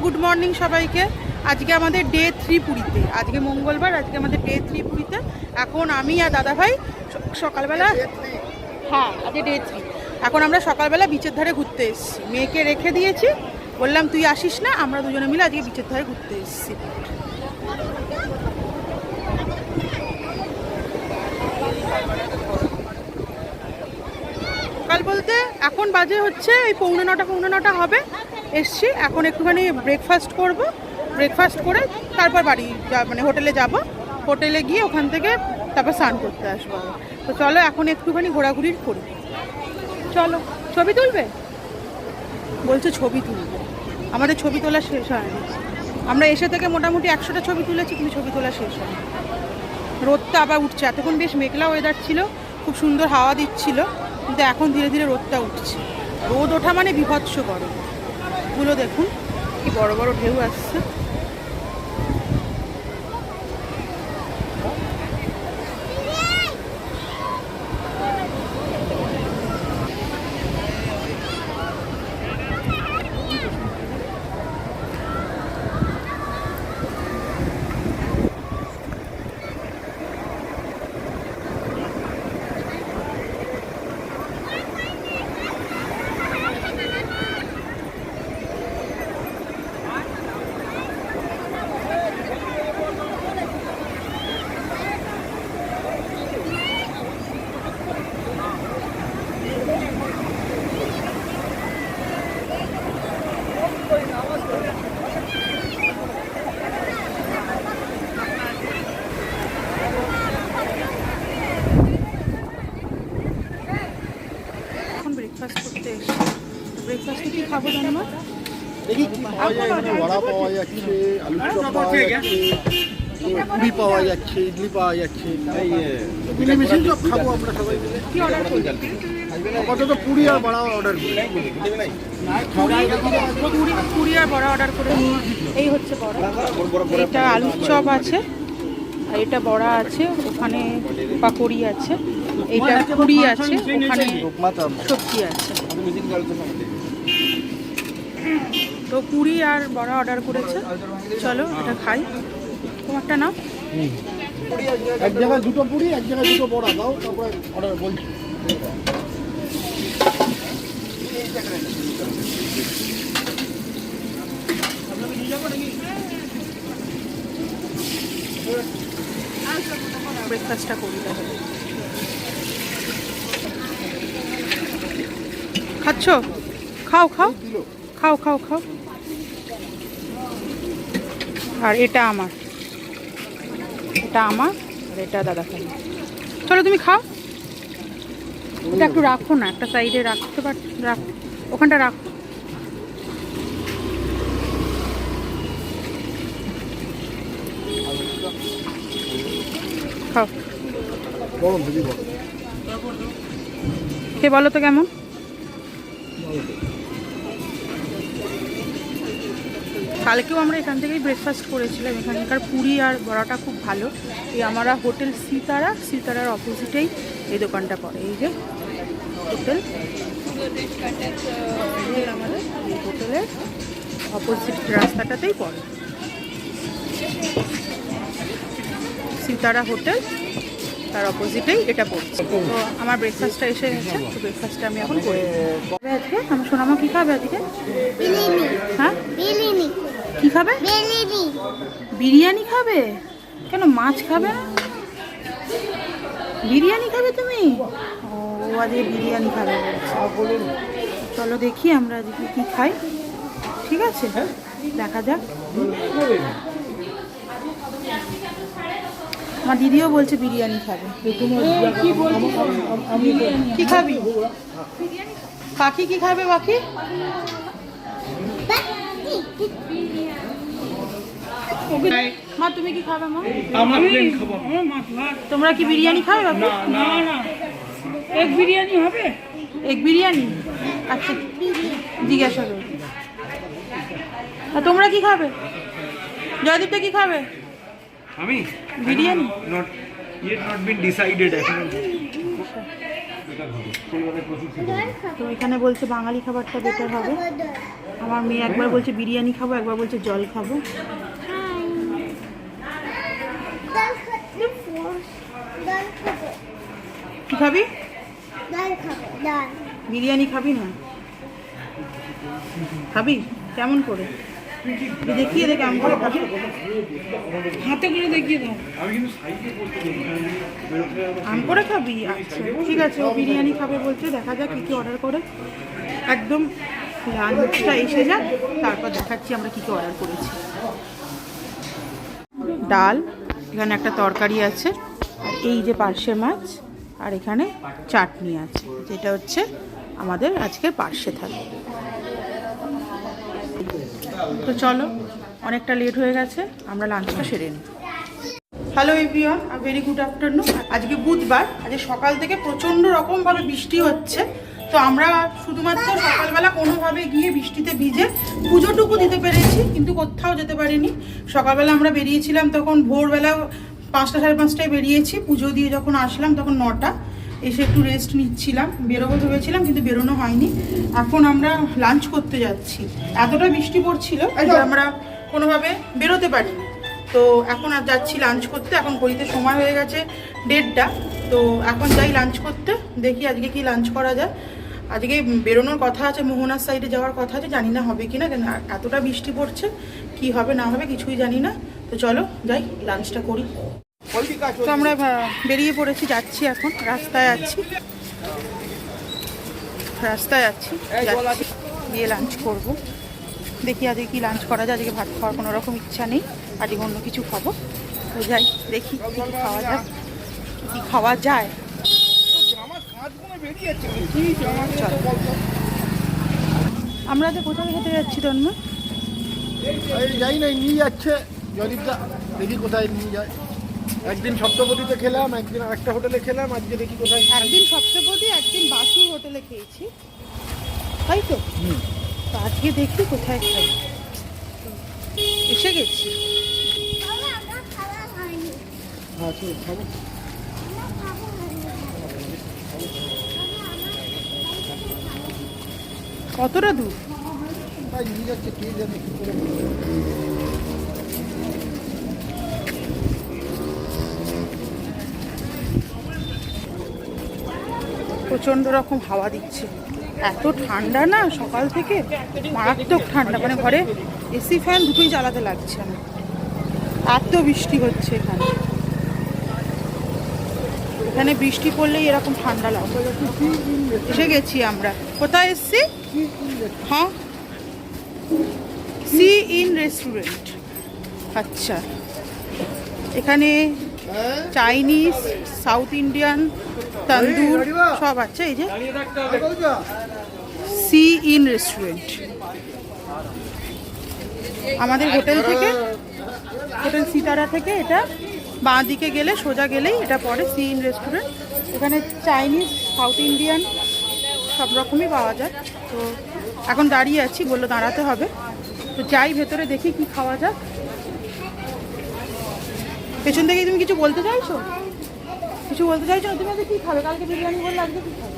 Good morning সবাইকে। আজকে আমাদের ডে 3 পুরীতে, আজকে মঙ্গলবার, আজকে আমাদের ডে 3 পুরীতে। এখন আমি আর দাদাভাই সকালবেলা, হ্যাঁ আজকে ডে 3, এখন আমরা সকালবেলা বিচের ধারে ঘুরতে এসেছি। মেয়েকে রেখে দিয়েছি, বললাম তুই আসিস না, আমরা দুজনে মিলে আজকে বিচের ধারে ঘুরতে এসেছি। সকাল বলতে এখন বাজে হচ্ছে এই 9:45 হবে, এসছি। এখন একটুখানি ব্রেকফাস্ট করব, ব্রেকফাস্ট করে তারপর বাড়ি মানে হোটেলে যাব, হোটেলে গিয়ে ওখান থেকে তারপর স্নান করতে আসবো। তো চলো এখন একটুখানি ঘোরাঘুরি করি। চলো, ছবি তুলবে বলছে, ছবি তুলবে। আমাদের ছবি তোলা শেষ হয়নি, আমরা এসে থেকে মোটামুটি 100টা ছবি তুলেছি, কিন্তু ছবি তোলা শেষ হয়নি। রোদটা আবার উঠছে, এতক্ষণ বেশ মেঘলা ওয়েদার ছিল, খুব সুন্দর হাওয়া দিচ্ছিল, কিন্তু এখন ধীরে ধীরে রোদটা উঠছে। রোদ ওঠা মানে বিভৎস গরম। গুলো দেখুন কি বড় বড় ঢেউ আসছে। ব্রেকফাস্ট করতে এসেছি। ব্রেকফাস্টে কি খাবো জানো? দেখি কি পাওয়া যায়। এখানে বড়া পাওয়া যাচ্ছে, আলুর চপ পাওয়া যাচ্ছে, পুরি পাওয়া যাচ্ছে, ইডলি পাওয়া যাচ্ছে। এই মিশিয়ে চপ খাবো আমরা সবাই মিলে। কি অর্ডার করবি? আপাতত পুরি আর বড়া অর্ডার করি। পুরি আর বড়া অর্ডার করে। এই হচ্ছে বড়া, এটা আলুর চপ আছে, আর এটা বড়া আছে, ওখানে পাকোড়ি আছে, এইটা পুরি আছে, ওখানে সবজি আছে। তো পুরি আর বড়া অর্ডার করেছে, চলো এটা খাই। তোমারটা নাও। এক জায়গায় দুটো পুরি, এক জায়গায় দুটো বড়া দাও, তারপরে অর্ডার বলছি। ব্রেকফাস্টটা করি তাহলে। খাচ্ছ? খাও খাও খাও খাও খাও। আর এটা আমার, এটা আমার, আর এটা দাদা খাই। চলো তুমি খাও। এটা একটু রাখো না, একটা সাইডে রাখতে পার, রাখ, ওখানটা রাখো। খাও, খেয়ে বলো তো কেমন। কালকেও আমরা এখান থেকেই ব্রেকফাস্ট করেছিলাম। এখানকার পুরি আর বড়াটা খুব ভালো। এই আমরা হোটেল সিতারার অপোজিটেই এই দোকানটা পড়ে। এই যে হোটেল, আমাদের এই হোটেলের অপোজিট রাস্তাটাতেই পড়ে সিতারা হোটেল, তার অপোজিটেই এটা পড়ছে। তো আমার ব্রেকফাস্টটা এসে গেছে, তো ব্রেকফাস্টটা আমি এখন করি। আজকে আমার সোনামা কী খাবে আজকে? হ্যাঁ কি খাবে? বিরিয়ানি খাবে? কেন মাছ খাবে না? বিরিয়ানি খাবে তুমি? ও আজকে বিরিয়ানি খাবে বলছে। চলো দেখি আমরা আজকে কি খাই। ঠিক আছে, দেখা যাক। আমার দিদিও বলছে বিরিয়ানি খাবে। কি খাবি? পাখি কি খাবে? পাখি মা তুমি কি খাবে? মা তোমরা কি বিরিয়ানি খাবে? বাবা না না, এগ বিরিয়ানি হবে। এগ বিরিয়ানি? আচ্ছা জিজ্ঞাসা করো। আর তোমরা কি খাবে? জয়দীপটা কি খাবে? আমি বিরিয়ানি। নট বিন ডিসাইডেড এখন। তো এখানে বলছে বাঙালি খাবারটা বেটার হবে। আমার মেয়ে একবার বলছে বিরিয়ানি খাবো, একবার বলছে জল খাবো। কি খাবি? বিরিয়ানি খাবি না? খাবি কেমন করে? দেখিয়ে দে কেমন করে খাবি, হাতে করে দেখিয়ে দাও। আম করে খাবি? আচ্ছা ঠিক আছে, ও বিরিয়ানি খাবে বলছে। দেখা যাক কী কী অর্ডার করে। একদম লাঞ্চটা এসে যাক, তারপর দেখাচ্ছি আমরা কী কী অর্ডার করেছি। ডাল, এখানে একটা তরকারি আছে, আর এই যে পার্শে মাছ, আর এখানে চাটনি আছে, যেটা হচ্ছে আমাদের আজকের পার্শে থালি। তো চলো, অনেকটা লেট হয়ে গেছে, আমরা লাঞ্চটা সেরে নিই। Hello everyone, very good afternoon. আজকে বুধবার, আজকে সকাল থেকে প্রচণ্ড রকমভাবে বৃষ্টি হচ্ছে। তো আমরা শুধুমাত্র সকালবেলা কোনোভাবে গিয়ে বৃষ্টিতে ভিজে পুজোটুকু দিতে পেরেছি, কিন্তু কোথাও যেতে পারিনি। সকালবেলা আমরা বেরিয়েছিলাম তখন ভোরবেলা 5টা সাড়ে 5টায় বেরিয়েছি, পুজো দিয়ে যখন আসলাম তখন 9টা। এসে একটু রেস্ট নিচ্ছিলাম, বেরোবো ভেবেছিলাম কিন্তু বেরোনো হয়নি। এখন আমরা লাঞ্চ করতে যাচ্ছি। এতটা বৃষ্টি পড়ছিল যে আমরা কোনোভাবে বেরোতে পারিনি। তো এখন আর যাচ্ছি লাঞ্চ করতে। এখন ঘড়িতে সময় হয়ে গেছে 1:30টা। তো এখন যাই লাঞ্চ করতে, দেখি আজকে কি লাঞ্চ করা যায়। আজকে বেরোনোর কথা আছে, মোহনার সাইডে যাওয়ার কথা আছে, জানি না হবে কি না, কেন এতটা বৃষ্টি পড়ছে, কি হবে না হবে কিছুই জানি না। তো চলো যাই লাঞ্চটা করি। তো আমরা বেরিয়ে পড়েছি, যাচ্ছি, এখন রাস্তায় আছি, গিয়ে লাঞ্চ করব। দেখি আজকে কি লাঞ্চ করা যায়। আজকে ভাত খাওয়ার কোনো রকম ইচ্ছা নেই, আজকে অন্য কিছু খাবো। তো যাই দেখি কী খাওয়া যায়, কী খাওয়া যায়। আমরা যে কোথায় খেতে যাচ্ছি তন্ময়? যাই নাই, নিয়ে যাচ্ছে জয়দীপদা, দেখি কোথায় নিয়ে যায়। একদিন সপ্তপদীতে খেলাম, একদিন আরেকটা হোটেলে খেলাম, আজকে দেখি কোথায়। একদিন সপ্তপদী, একদিন বাসুর হোটেলে খেয়েছি, তাই তো? তো আজকে দেখি কোথায় খাই। এসে গেছি। কতটা দূর? নিয়ে যাচ্ছে কে জানে কি করে। প্রচণ্ড রকম হাওয়া দিচ্ছে, এত ঠান্ডা না সকাল থেকে, মারাত্মক ঠান্ডা। মানে ঘরে এসি ফ্যান দুটোই চালাতে লাগছে না, এত বৃষ্টি হচ্ছে এখানে। এখানে বৃষ্টি পড়লেই এরকম ঠান্ডা লাগে। এসে গেছি আমরা। কোথায় এসছি? হ্যাঁ, সি ইন রেস্টুরেন্ট। আচ্ছা, এখানে চাইনিজ, সাউথ ইন্ডিয়ান, তন্দুর সব আছে। এই যে সি ইন রেস্টুরেন্ট। আমাদের হোটেল থেকে, হোটেল সিতারা থেকে এটা বাঁ দিকে গেলে, সোজা গেলেই এটা পড়ে সি ইন রেস্টুরেন্ট। এখানে চাইনিজ, সাউথ ইন্ডিয়ান সব রকমই পাওয়া যায়। তো এখন দাঁড়িয়ে আছি, বললো দাঁড়াতে হবে। তো যাই ভেতরে, দেখি কি খাওয়া যাক। পেছন থেকে তুমি কিছু বলতে চাইছো? কিছু বলতে চাইছো? তুমি আজকে কী খাবে? কালকে বিরিয়ানি বললে, আজকে কী খাবে?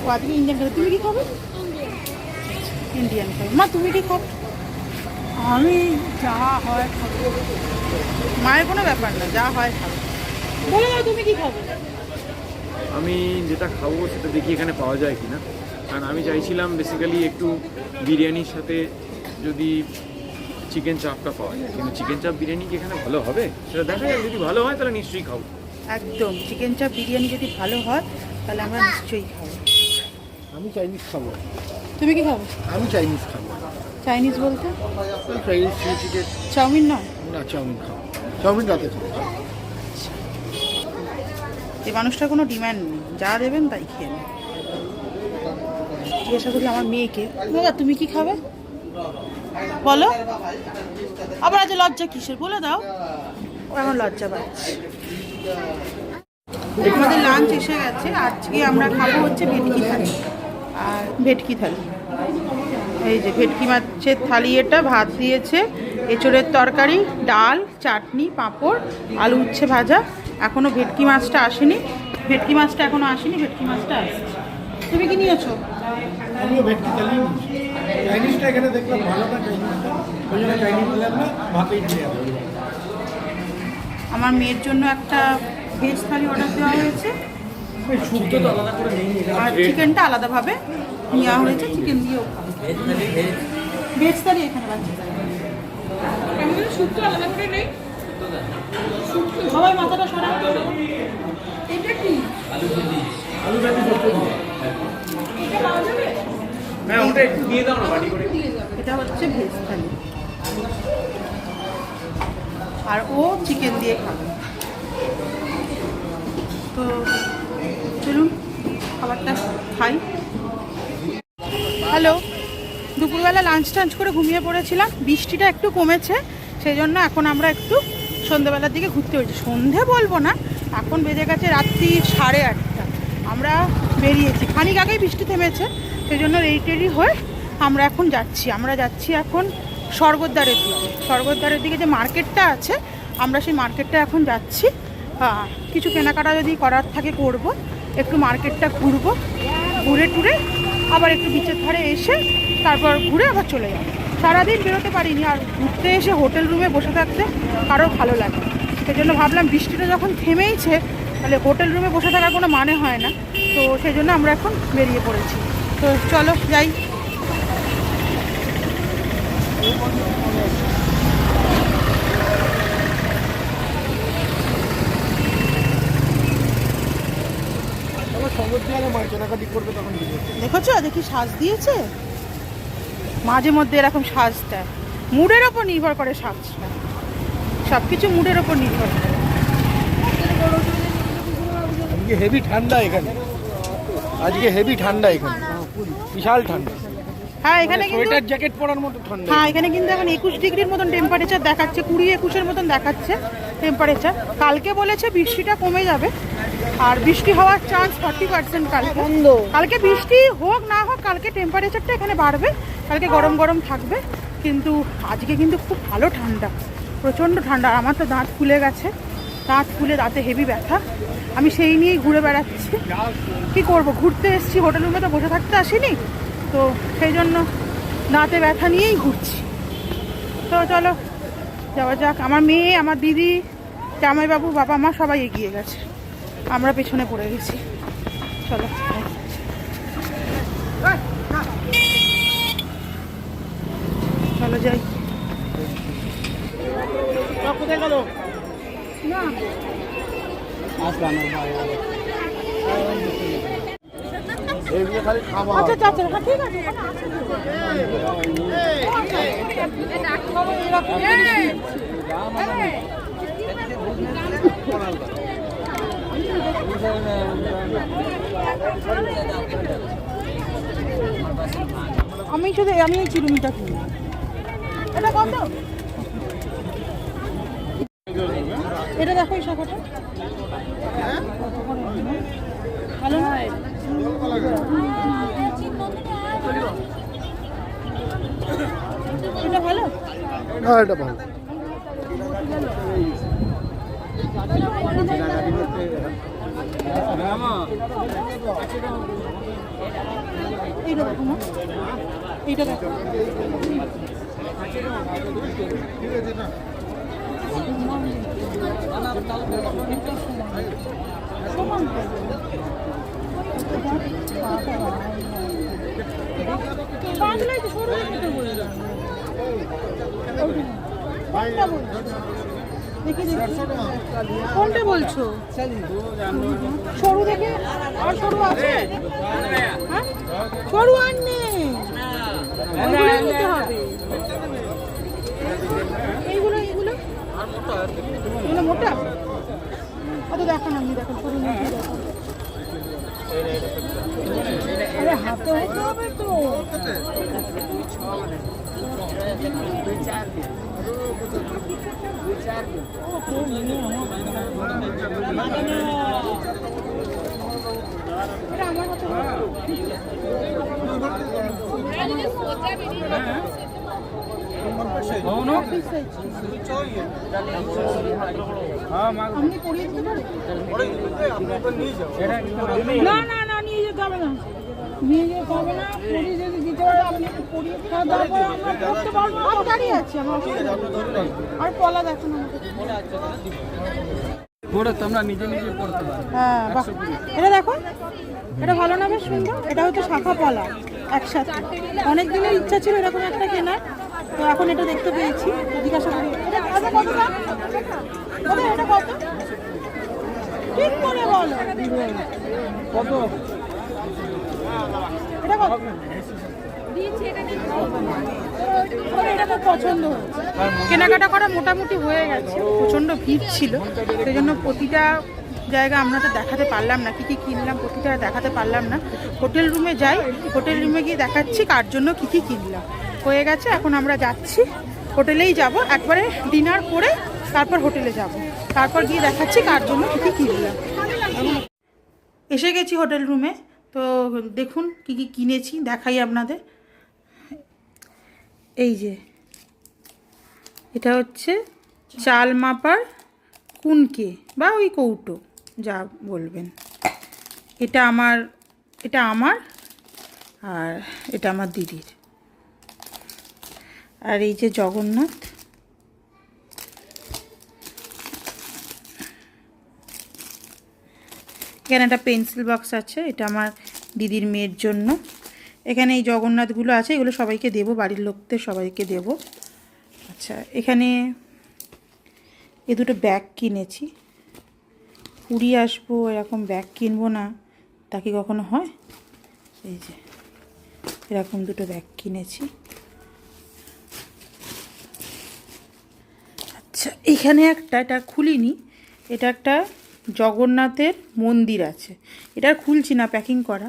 ও আজকে ইন্ডিয়ান খাবে। তুমি কী খাবে? ইন্ডিয়ান খাবে। মা তুমি কী খাবে? আমি যা হয় খাবো। মায়ের কোনো ব্যাপার না, যা হয় খাবে। বলে দাও তুমি কী খাবে? আমি যেটা খাবো সেটা দেখি এখানে পাওয়া যায় কিনা, কারণ আমি চাইছিলাম বেসিক্যালি একটু বিরিয়ানির সাথে যদি চিকেন চাপটা পাওয়া যায়, কিন্তু চিকেন চাপ বিরিয়ানি কি এখানে ভালো হবে সেটা দেখা যায়। যদি ভালো হয় তাহলে নিশ্চয়ই খাবো। একদম, চিকেন চাপ বিরিয়ানি যদি ভালো হয় তাহলে আমরা নিশ্চয়ই খাবো। আমি চাইনিজ খাবো। তুমি কি খাবো? আমি চাইনিজ খাবো। চাইনিজ বলতে চাইনিজ চিলি চিকেন। চাউমিন নয়? না, চাউমিন খাবো। চাউমিন রাতে খাবো। এই মানুষটার কোনো ডিমান্ড নেই, যা দেবেন তাই খেয়ে নেন। জিজ্ঞাসা করি আমার মেয়েকে, বাবা তুমি কি খাবে বলো। আবার আজ লজ্জা কিসের বলে দাও, ও এখন লজ্জা পাচ্ছে। আমাদের লাঞ্চ এসে গেছে। আজকে আমরা খাবো হচ্ছে ভেটকি থালি। আর ভেটকি থালি, এই যে ভেটকি মাছের থালি, এটা ভাত দিয়েছে, এঁচোড়ের তরকারি, ডাল, চাটনি, পাঁপড়, আলু উচ্ছে ভাজা। এখনও ভেটকি মাছটা আসেনি, ভেটকি মাছটা আসেনি, ভেটকি মাছটা আসছে। তুমি কি নিয়েছো? আমিও ভেটকি থালি। চাইনিজটা এখানে দেখলাম ভালো না, চাইনিজটা ওই জন্য চাইনিজ নিলাম না, ভাতেই দিয়ে আমার মেয়ের জন্য একটা ভেজ থালি অর্ডার দেওয়া হয়েছে, শুক্তো তো আলাদা করে নেই আর চিকেনটা আলাদাভাবে নেওয়া হয়েছে, চিকেন দিয়েও ভেজ থালি এখানে বাচ্চা শুক্তো আলাদা করে নেই। সবাই মাথাটা সরা। এটা কি আলু ভাজি করতে এটা পাওয়া যাবে? হ্যাঁ ওটা একটু দিয়ে দাও না বাড়ি করে। এটা হচ্ছে ভেজ থালি, আর ও চিকেন দিয়ে খাবে। তো চলুন খাবারটা খাই। হ্যালো, দুপুরবেলা লাঞ্চ টাঞ্চ করে ঘুমিয়ে পড়েছিলাম, বৃষ্টিটা একটু কমেছে, সেই জন্য এখন আমরা একটু সন্ধ্যেবেলার দিকে ঘুরতে হয়েছি। সন্ধে বলবো না, এখন বেজে গেছে রাত্রি 8:30। আমরা বেরিয়েছি, খানিক আগেই বৃষ্টি থেমেছে, সেই জন্য রেডি হয়ে আমরা এখন যাচ্ছি। আমরা যাচ্ছি এখন স্বর্গদ্বারের দিকে। স্বর্গদ্বারের দিকে যে মার্কেটটা আছে, আমরা সেই মার্কেটটা এখন যাচ্ছি। কিছু কেনাকাটা যদি করার থাকে করব, একটু মার্কেটটা ঘুরবো, ঘুরে টুরে আবার একটু বিচের ধারে এসে তারপর ঘুরে আবার চলে যাবো। সারাদিন বেরোতে পারিনি, আর ঘুরতে এসে হোটেল রুমে বসে থাকতে কারো ভালো লাগে, সেই জন্য ভাবলাম বৃষ্টিটা যখন থেমেইছে তাহলে হোটেল রুমে বসে থাকার কোনো মানে হয় না। তো সেই জন্য আমরা এখন বেরিয়ে পড়েছি। তো চলো যাই। দেখেছো দেখি সাজ দিয়েছে, মাঝে মধ্যে এরকম সাজ দেয়, মুডের ওপর নির্ভর করে সাজটা, সব কিছু মুডের ওপর নির্ভর করে। আজকে হেভি ঠান্ডা এখানে, আজকে হেভি ঠান্ডা এখানে, বিশাল ঠান্ডা। হ্যাঁ এখানে কিন্তু সোয়েটার জ্যাকেট পরার মতো ঠান্ডা। হ্যাঁ এখানে কিন্তু এখন 21 ডিগ্রির মতন টেম্পারেচার দেখাচ্ছে, 20-21-এর মতন দেখাচ্ছে টেম্পারেচার। কালকে বলেছে বৃষ্টিটা কমে যাবে, আর বৃষ্টি হওয়ার চান্স 40% কালকে বৃষ্টি হোক না হোক, কালকে টেম্পারেচারটা এখানে বাড়বে, কালকে গরম গরম থাকবে। কিন্তু আজকে কিন্তু খুব ভালো ঠান্ডা, প্রচণ্ড ঠান্ডা। আমার তো দাঁত ফুলে গেছে, দাঁত ফুলে দাঁতে হেভি ব্যথা, আমি সেই নিয়েই ঘুরে বেড়াচ্ছি। কি করব, ঘুরতে এসেছি, হোটেল রুমে তো বসে থাকতে আসিনি, তো সেই জন্য দাঁতে ব্যথা নিয়েই ঘুরছি। তো চলো যাওয়া যাক। আমার মেয়ে, আমার দিদি, জামাইবাবু, বাবা মা সবাই এগিয়ে গেছে, আমরা পেছনে পড়ে গেছি। চলো চলো যাই। কোথায় গেল না এইগুলো খালি খাবার। আচ্ছা আচ্ছা আচ্ছা, হ্যাঁ, ঠিক আছে। আমি শুধু আমি এই চিরুনিটা কিনি, এটা কত? এটা দেখো এই শাখাটা ভালো নয়, এটা ভালো। হ্যাঁ এটা ভালো। এইটা দেখো মা, এইটা দেখো। দেখি দেখি কোনটা বলছো? সরু দেখে, আর সরু আছে? হ্যাঁ সরু আর নেই, ওইগুলো নিতে হবে। এইগুলো এইগুলো এগুলো মোটা, অত দেখান আপনি, দেখেন সরু নিতে দেখেন। আরে হাতে হতে হবে তো। এটা আমার মতো আপনি করিয়ে দিতে পারেন? না না না, নিয়ে যেতে হবে না, নিয়ে যেতে হবে না, করিয়ে যদি আমি দাঁড়িয়ে আছি, আমার অসুবিধা নেই। আর পলা দেখো না তোমরা নিজে নিজে পড়তে পারো। হ্যাঁ বাহ, এটা দেখো, এটা ভালো না, বেশ সুন্দর। এটা হচ্ছে শাখা পলা একসাথে। অনেক দিনের ইচ্ছা ছিল এরকম একটা কেনার, তো এখন এটা দেখতে পেয়েছি। জিজ্ঞাসা করি এটা কত দাম? দাদা এটা কত? ঠিক করে বলো। কত? এটা কত? এটা খুব পছন্দ হয়েছে। কেনাকাটা করা মোটামুটি হয়ে গেছে, প্রচণ্ড ভিড় ছিল, সেই জন্য প্রতিটা জায়গা আমরা তো দেখাতে পারলাম না। কী কী কিনলাম প্রতিটা দেখাতে পারলাম না। হোটেল রুমে যাই, হোটেল রুমে গিয়ে দেখাচ্ছি কার জন্য কী কী কিনলাম। হয়ে গেছে, এখন আমরা যাচ্ছি হোটেলেই যাব, একবারে ডিনার করে তারপর হোটেলে যাব, তারপর গিয়ে দেখাচ্ছি কার জন্য কী কী কিনলাম। এসে গেছি হোটেল রুমে, তো দেখুন কী কী কিনেছি, দেখাই আপনাদের। এই যে এটা হচ্ছে চাল মাপার কুনকে বা ওই কৌটো, যা বলবেন। এটা আমার আর এটা আমার দিদির। আর এই যে জগন্নাথ, এখানে একটা পেন্সিল বক্স আছে, এটা আমার দিদির মেয়ের জন্য। এখানে এই জগন্নাথগুলো আছে, এগুলো সবাইকে দেব, বাড়ির লোকদের সবাইকে দেব। আচ্ছা, এখানে এ দুটো ব্যাগ কিনেছি। পুরী আসবো, এরকম ব্যাগ কিনবো না তা কি কখনো হয়? এই যে এরকম দুটো ব্যাগ কিনেছি। আচ্ছা, এখানে একটা, এটা খুলিনি, এটা একটা জগন্নাথের মন্দির আছে, এটা খুলছি না, প্যাকিং করা।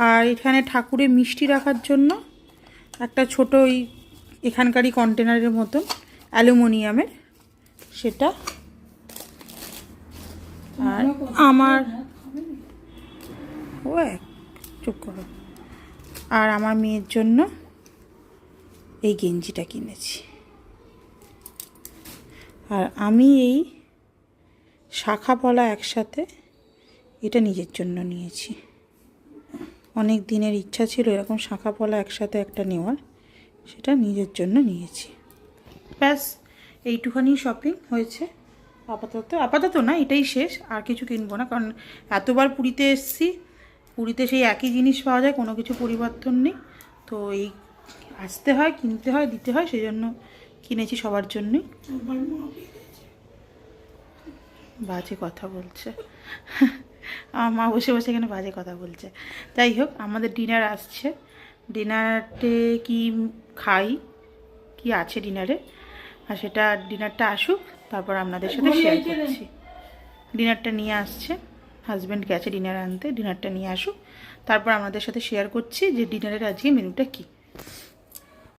আর এখানে ঠাকুরের মিষ্টি রাখার জন্য একটা ছোটো ওই এখানকারই কন্টেনারের মতন অ্যালুমিনিয়ামের, সেটা। আর আমার চুপ করো। আর আমার মেয়ের জন্য এই গেঞ্জিটা কিনেছি। আর আমি এই শাখা পলা একসাথে, এটা নিজের জন্য নিয়েছি। অনেক দিনের ইচ্ছা ছিল এরকম শাখা পলা একসাথে একটা নেওয়ার, সেটা নিজের জন্য নিয়েছি। ব্যাস এইটুখানি শপিং হয়েছে আপাতত না, এটাই শেষ, আর কিছু কিনবো না, কারণ এতবার পুরীতে এসেছি, পুরীতে সেই একই জিনিস পাওয়া যায়, কোনো কিছু পরিবর্তন নেই। তো এই আসতে হয়, কিনতে হয়, দিতে হয়, সেই জন্য কিনেছি সবার জন্যই। বাজে কথা বলছে আমার মা, বসে বসে এখানে বাজে কথা বলছে। যাই হোক, আমাদের ডিনার আসছে, ডিনারে কি খাই, কি আছে ডিনারে, আর সেটা ডিনারটা আসুক, তারপর আপনাদের সাথে শেয়ার করছি। ডিনারটা নিয়ে আসছে, হাজব্যান্ড গেছে ডিনার আনতে, ডিনারটা নিয়ে আসুক, তারপর আপনাদের সাথে শেয়ার করছি যে ডিনারের আজকে মেনুটা কী।